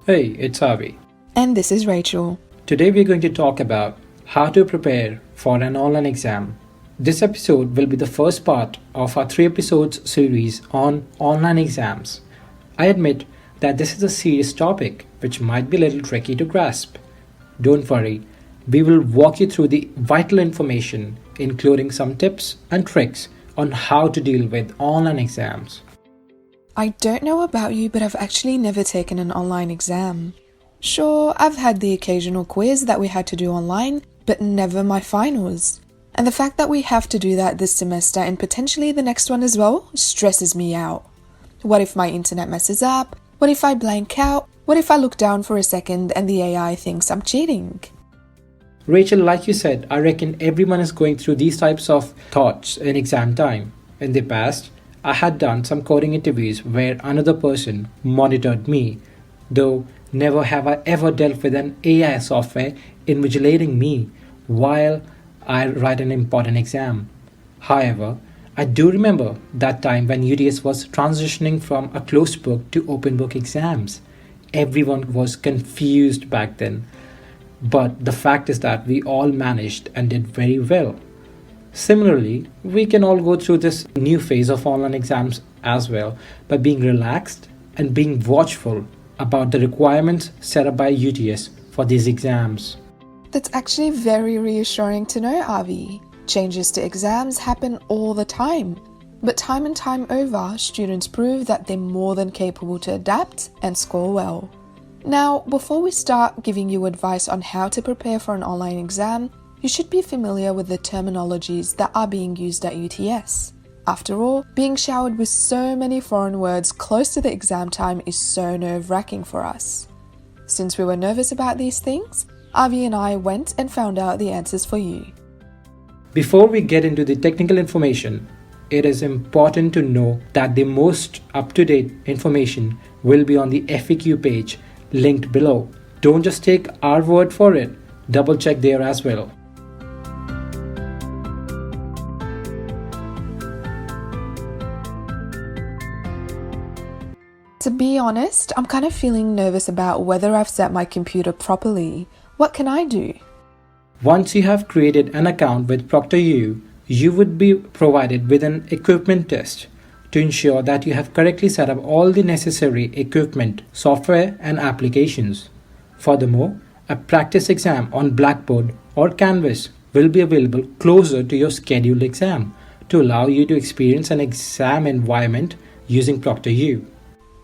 Hey, it's Avi. And this is Rachel. Today we're going to talk about how to prepare for an online exam. This episode will be the first part of our 3 episodes series on online exams. I admit that this is a serious topic which might be a little tricky to grasp. Don't worry, we will walk you through the vital information, including some tips and tricks on how to deal with online exams. I don't know about you, but I've actually never taken an online exam. Sure, I've had the occasional quiz that we had to do online, but never my finals. And the fact that we have to do that this semester and potentially the next one as well stresses me out. What if my internet messes up? What if I blank out? What if I look down for a second and the AI thinks I'm cheating? Rachel, like you said, I reckon everyone is going through these types of thoughts in exam time. In the past, I had done some coding interviews where another person monitored me, though never have I ever dealt with an AI software invigilating me while I write an important exam. However, I do remember that time when UTS was transitioning from a closed book to open book exams. Everyone was confused back then, but the fact is that we all managed and did very well. Similarly, we can all go through this new phase of online exams as well by being relaxed and being watchful about the requirements set up by UTS for these exams. That's actually very reassuring to know, Avi. Changes to exams happen all the time. But time and time over, students prove that they're more than capable to adapt and score well. Now, before we start giving you advice on how to prepare for an online exam, you should be familiar with the terminologies that are being used at UTS. After all, being showered with so many foreign words close to the exam time is so nerve-wracking for us. Since we were nervous about these things, Avi and I went and found out the answers for you. Before we get into the technical information, it is important to know that the most up-to-date information will be on the FAQ page linked below. Don't just take our word for it, double check there as well. To be honest, I'm kind of feeling nervous about whether I've set my computer properly. What can I do? Once you have created an account with ProctorU, you would be provided with an equipment test to ensure that you have correctly set up all the necessary equipment, software and applications. Furthermore, a practice exam on Blackboard or Canvas will be available closer to your scheduled exam to allow you to experience an exam environment using ProctorU.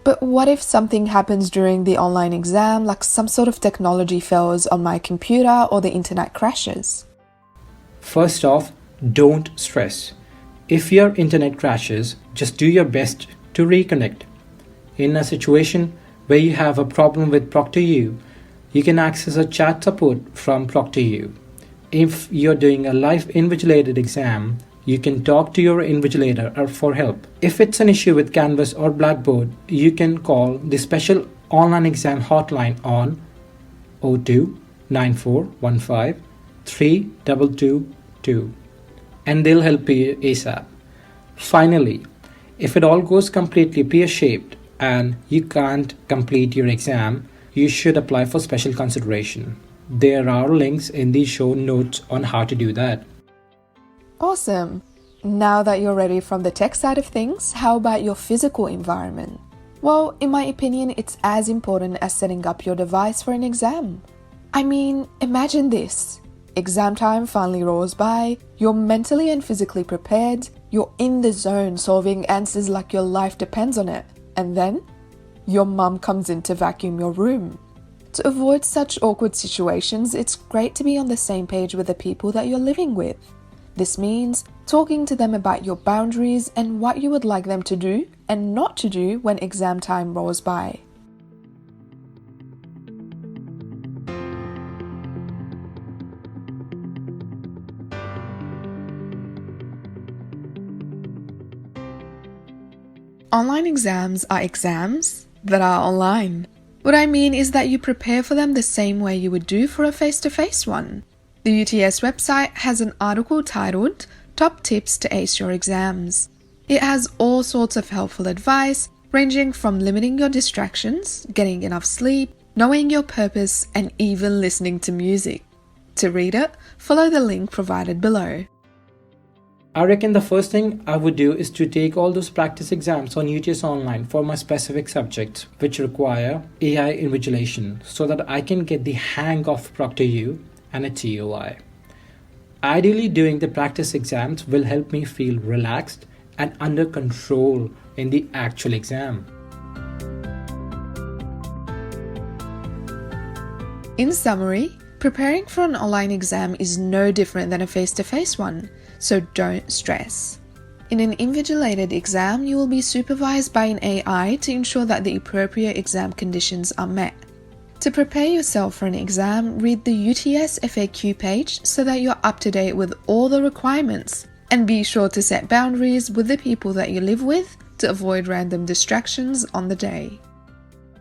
But what if something happens during the online exam, like some sort of technology fails on my computer or the internet crashes? First off, don't stress. If your internet crashes, just do your best to reconnect. In a situation where you have a problem with ProctorU, you can access a chat support from ProctorU. If you're doing a live invigilated exam, you can talk to your invigilator for help. If it's an issue with Canvas or Blackboard, you can call the special online exam hotline on 02 9415 3222 and they'll help you ASAP. Finally, if it all goes completely pear-shaped and you can't complete your exam, you should apply for special consideration. There are links in the show notes on how to do that. Awesome! Now that you're ready from the tech side of things, how about your physical environment? Well, in my opinion, it's as important as setting up your device for an exam. I mean, imagine this. Exam time finally rolls by, you're mentally and physically prepared, you're in the zone solving answers like your life depends on it, and then your mum comes in to vacuum your room. To avoid such awkward situations, it's great to be on the same page with the people that you're living with. This means talking to them about your boundaries and what you would like them to do and not to do when exam time rolls by. Online exams are exams that are online. What I mean is that you prepare for them the same way you would do for a face-to-face one. The UTS website has an article titled Top Tips to Ace Your Exams. It has all sorts of helpful advice, ranging from limiting your distractions, getting enough sleep, knowing your purpose, and even listening to music. To read it, follow the link provided below. I reckon the first thing I would do is to take all those practice exams on UTS Online for my specific subjects, which require AI invigilation, so that I can get the hang of ProctorU and a TOI. Ideally, doing the practice exams will help me feel relaxed and under control in the actual exam. In summary, preparing for an online exam is no different than a face-to-face one, so don't stress. In an invigilated exam, you will be supervised by an AI to ensure that the appropriate exam conditions are met. To prepare yourself for an exam, read the UTS FAQ page so that you're up to date with all the requirements, and be sure to set boundaries with the people that you live with to avoid random distractions on the day.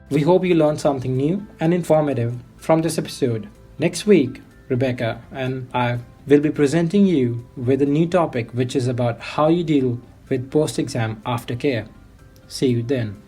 We hope you learned something new and informative from this episode. Next week, Rebecca and I will be presenting you with a new topic, which is about how you deal with post-exam aftercare. See you then.